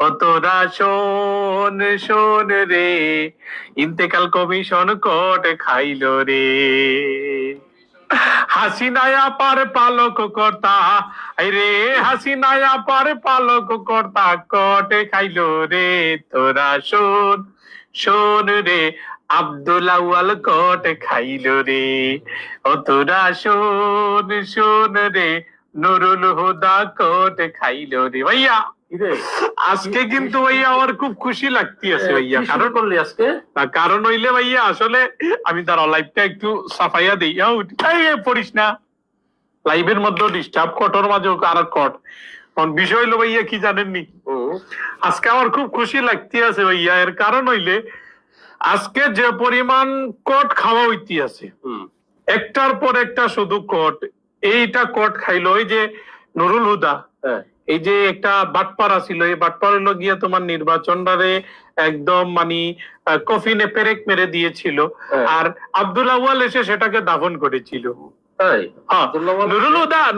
ও তোরা শোন শোন রে, ইন্তেকাল কমিশন কোর্ট খাইলো রে। হাসিনায়া পার পালক কর্তা, রে হাসিনায়া পার পালক কর্তা কোর্টে খাইলো রে। তোরা শোন শোন রে, আব্দুল আউয়াল কোর্টে খাইলো রে। ও তোরা শোন শোন রে, নুরুল হুদা কোর্টে খাইলো রে। ভাইয়া আজকে কিন্তু ভাইয়া আমার খুব খুশি লাগতেছে ভাইয়া। কারণ করলি আজকে কারণ হইলে ভাইয়া আসলে আমি তার লাইভটা একটু সাফাইয়া দিই। পড়িস না লাইভের মধ্যে ডিস্টার্ব, কটর মাঝে আর কট। বিষয় হইলো ভাইয়া কি জানেননি, আজকে আমার খুব খুশি লাগতে আছে ভাইয়া। এর কারণ হইলে আজকে যে পরিমাণ কট খাওয়া হইতে আছে, একটার পর একটা শুধু কট। এইটা কট খাইলো ওই যে নুরুল হুদা, এই যে একটা বাটপাড়া ছিল, এই বাটপাড়া হলো গিয়া তোমার নির্বাচনটারে একদম মানে কফিনে পেরেক মেরে দিয়েছিল। আর আব্দুল আউয়াল এসে সেটাকে দাফন করেছিল।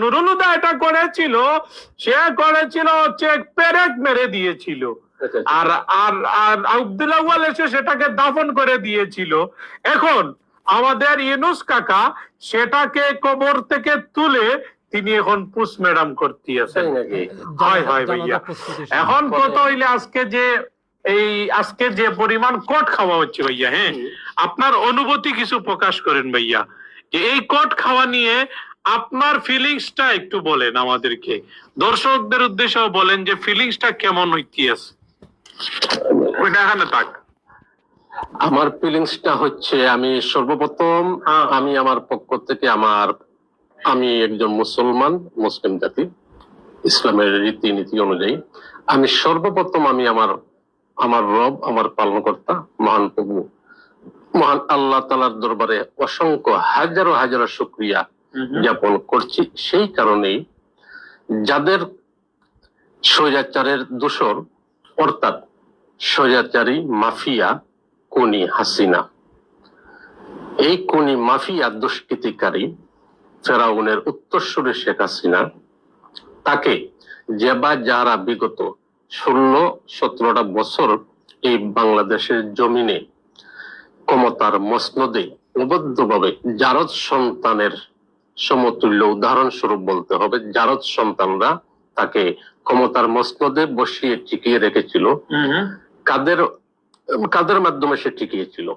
নুরুল হুদা এটা করেছিল, সে করেছিল হচ্ছে পেরেক মেরে দিয়েছিল। আর আর আর আব্দুল আউয়াল এসে সেটাকে দাফন করে দিয়েছিল। এখন আমাদের ইউনূস কাকা সেটাকে কবর থেকে তুলে তিনি এখন পোস্টমর্টম করতে আছেন। হয় হয় ভাইয়া। এখন কত হইলে আজকে যে পরিমাণ কট খাওয়া হচ্ছে ভাইয়া, হ্যাঁ, আপনার অনুভূতি কিছু প্রকাশ করেন ভাইয়া, যে এই কট খাওয়া নিয়ে আপনার ফিলিংসটা একটু বলেন আমাদেরকে, দর্শকদের উদ্দেশ্যে বলেন যে ফিলিংসটা কেমন হইতে আছে। ওইটা এখানে থাক। আমার ফিলিংসটা হচ্ছে, আমি সর্বপ্রথম আমি আমার পক্ষ থেকে আমি একজন মুসলিম জাতি, ইসলামের রীতিনীতি অনুযায়ী আমি সর্বপ্রথম আমার রব, আমার পালনকর্তা মহান প্রভু মহান আল্লাহ তাআলার দরবারে অসংখ্য হাজারো হাজারো শুকরিয়া জ্ঞাপন করছি। সেই কারণেই যাদের স্বৈরাচারের দোসর, অর্থাৎ স্বৈরাচারী মাফিয়া খুনি হাসিনা, এই খুনি মাফিয়া দুষ্কৃতিকারী ফেরাউনের উত্তরসূরি শেখ হাসিনা, তাকে যারা বিগত 16-17টা বছর এই বাংলাদেশের জমিনে ক্ষমতার মসনদে অবৈধভাবে জারদ সন্তানের সমতুল্য উদাহরণস্বরূপ বলতে হবে, জারদ সন্তানরা তাকে ক্ষমতার মসনদে বসিয়ে টিকিয়ে রেখেছিল। কাদের মাধ্যমে সে টিকিয়েছিল?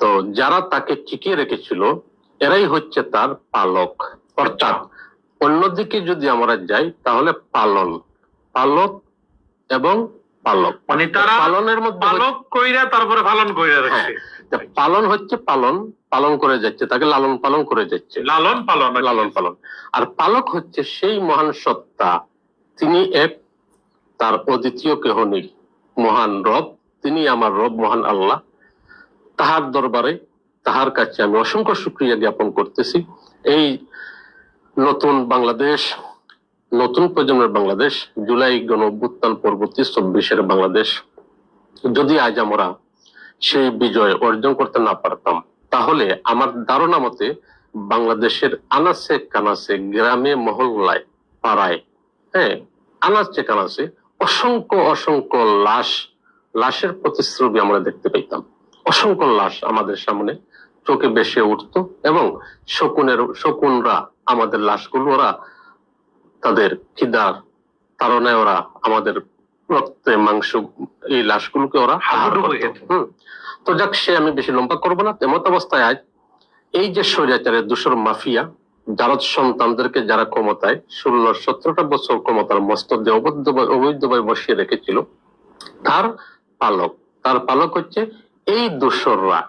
তো যারা তাকে টিকিয়ে রেখেছিল এরাই হচ্ছে তার পালক। অর্থাৎ অন্যদিকে যদি আমরা যাই তাহলে পালক এবং পালক, মানে তারা পালনের মধ্যে পালক কইরা তারপরে পালন কইরা রাখছে। পালন হচ্ছে পালন করে যাচ্ছে, তাকে লালন পালন করে যাচ্ছে, লালন পালন। আর পালক হচ্ছে সেই মহান সত্তা, তিনি এক, তার অদ্বিতীয় কেহ নেই, মহান রব, তিনি আমার রব মহান আল্লাহ। তাহার দরবারে, তাহার কাছে আমি অসংখ্য শুকরিয়া জ্ঞাপন করতেছি। এই নতুন বাংলাদেশ, নতুন প্রজন্মের বাংলাদেশ, জুলাই গণঅভ্যুত্থান পরবর্তী 24-এর বাংলাদেশ, যদি আজ আমরা সেই বিজয় অর্জন করতে না পারতাম, তাহলে আমার ধারণা মতে বাংলাদেশের আনাচে কানাচে, গ্রামে মহল্লায়, পাড়ায়, হ্যাঁ, আনাচে কানাচে অসংখ্য লাশের প্রতিশ্রুতি আমরা দেখতে পেতাম। অসংখ্য লাশ আমাদের সামনে চোখে ভেসে উঠতো এবং শকুনরা আমাদের লাশগুলো, ওরা তাদের খিদার তাড়নায় ওরা আমাদের রক্তে মাংস, এই লাশগুলোকে ওরা আহার করত। তো যাক, সে আমি বেশি লম্বা করবো না। এমত অবস্থায় আজ এই যে স্বৈরাচারের দোসর মাফিয়া জারদ সন্তানদেরকে যারা ক্ষমতায় 16-17টা বছর ক্ষমতার মস্তদে অবৈধভাবে বসিয়ে রেখেছিল, তার পালক হচ্ছে এই দোসররা।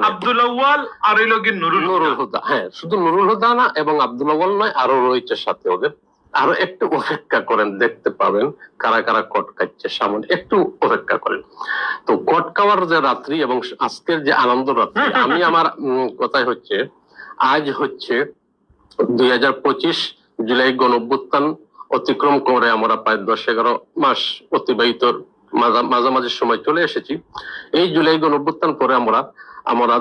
আব্দুল আউয়াল আর নুরুল হুদা, হ্যাঁ, শুধু নুরুল হুদা না, এবং আব্দুল আউয়াল নয়, আরো রয়েছে সাথে ওদের। আরো একটু অপেক্ষা করেন, দেখতে পাবেন কারা কারা কট খাচ্ছে সামনে, একটু অপেক্ষা করেন। তো কট খাওয়ার যে রাত্রি এবং আজকের যে আনন্দ রাত্রি, আমি আমার কথাই হচ্ছে, আজ হচ্ছে 2025 জুলাই গণঅভ্যুত্থান অতিক্রম করে আমরা প্রায় 10-11 মাস অতিবাহিত মাঝামাঝি সময় চলে এসেছি। এই জুলাই গণঅভ্যুত্থান পরে আমরা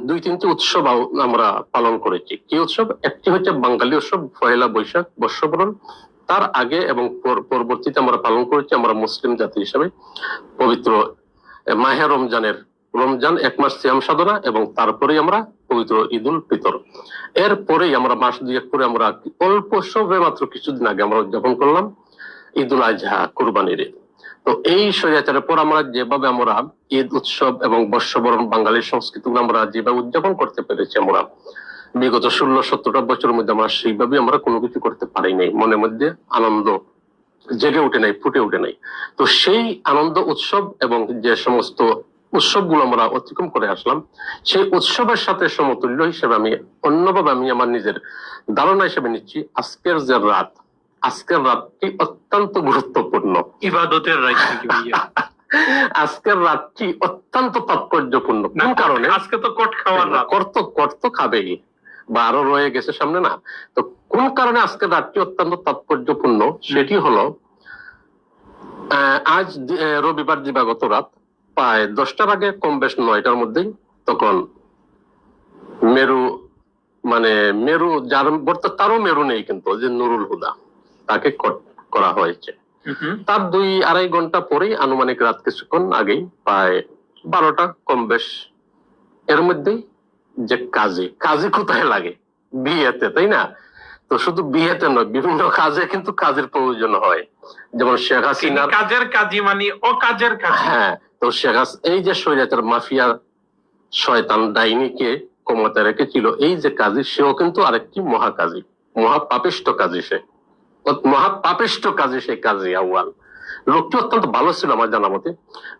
দুই তিনটি উৎসব আমরা পালন করেছি। কি উৎসব? একটি হচ্ছে বাঙালি উৎসব পহেলা বৈশাখ, বর্ষবরণ, তার আগে এবং পরবর্তীতে আমরা পালন করেছি আমরা মুসলিম জাতি হিসেবে পবিত্র মাহে রমজান 1 মাস সিয়াম সাধনা, এবং তারপরেই আমরা পবিত্র ঈদুল ফিতর। এরপরেই আমরা মাস 2 পরে আমরা অল্প সবে মাত্র কিছুদিন আগে আমরা উদযাপন করলাম ঈদুল আজহা, কুরবানির ঈদ। তো এই স্বৈরাচারের পর আমরা যেভাবে আমরা ঈদ উৎসব এবং বর্ষবরণ বাঙালির সংস্কৃতিগুলো আমরা যেভাবে উদযাপন করতে পেরেছি, আমরা বিগত 16-17টা বছরের মধ্যে আমরা সেইভাবে আমরা কোনো কিছু করতে পারি নাই। মনের মধ্যে আনন্দ জেগে উঠে নাই, ফুটে উঠে নাই। তো সেই আনন্দ উৎসব এবং যে সমস্ত উৎসবগুলো আমরা অতিক্রম করে আসলাম, সেই উৎসবের সাথে সমতুল্য হিসেবে আমি অন্যভাবে আমি আমার নিজের ধারণা হিসেবে নিচ্ছি আজকের রাতটি অত্যন্ত গুরুত্বপূর্ণ, ইবাদতের রাত নাকি ভাইয়া? আজকের রাতটি অত্যন্ত তাৎপর্যপূর্ণ। কোন কারণে? আজকে তো কট খাওয়ার রাত। কর্ত খাবেই, বা আরো রয়ে গেছে সামনে না। তো কোন কারণে আজকের রাতটি অত্যন্ত তাৎপর্যপূর্ণ সেটি হলো আজ রবিবার দিবাগত রাত প্রায় 10টার আগে, কম বেশ 9টার মধ্যেই, তখন মেরু যার তারও মেরু নেই কিন্তু, যে নুরুল হুদা, তাকে করা হয়েছে। তার 2-2.5 ঘন্টা পরেই, আনুমানিক রাত কিছুক্ষণ আগেই, প্রায় 12টা কম বেশ, এর মধ্যেই যে কাজী কোথায় লাগে? বিয়েতে, তাই না? তো শুধু বিয়েতে নয়, বিভিন্ন কাজে কিন্তু কাজের প্রয়োজন হয়। যেমন শেখ হাসিনা কাজের কাজী মানে ও কাজের কাজ। হ্যাঁ, তো শেখ এই যে স্বৈরাচার মাফিয়া শয়তান ডাইনিকে ক্ষমতায় রেখেছিল, এই যে কাজী, সেও কিন্তু আরেকটি মহাকাজী, মহাপাপিষ্ট কাজী। সেই কাজী আউয়াল লোকটি অত্যন্ত ভালো ছিল আমার জানা মতে।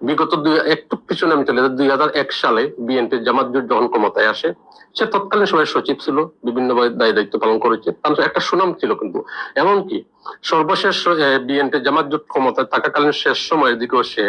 বিগত একটু পিছনে আমি চলে যাই, 2001 সালে বিএনপি জামাত জোট যখন ক্ষমতায় আসে, সে তৎকালীন সময় সচিব ছিল, বিভিন্ন দায়িত্ব পালন করেছে, তার একটা সুনাম ছিল। কিন্তু এমনকি সর্বশেষ বিএনপি জামাত জোট ক্ষমতায় থাকাকালীন শেষ সময়ের দিকেও সে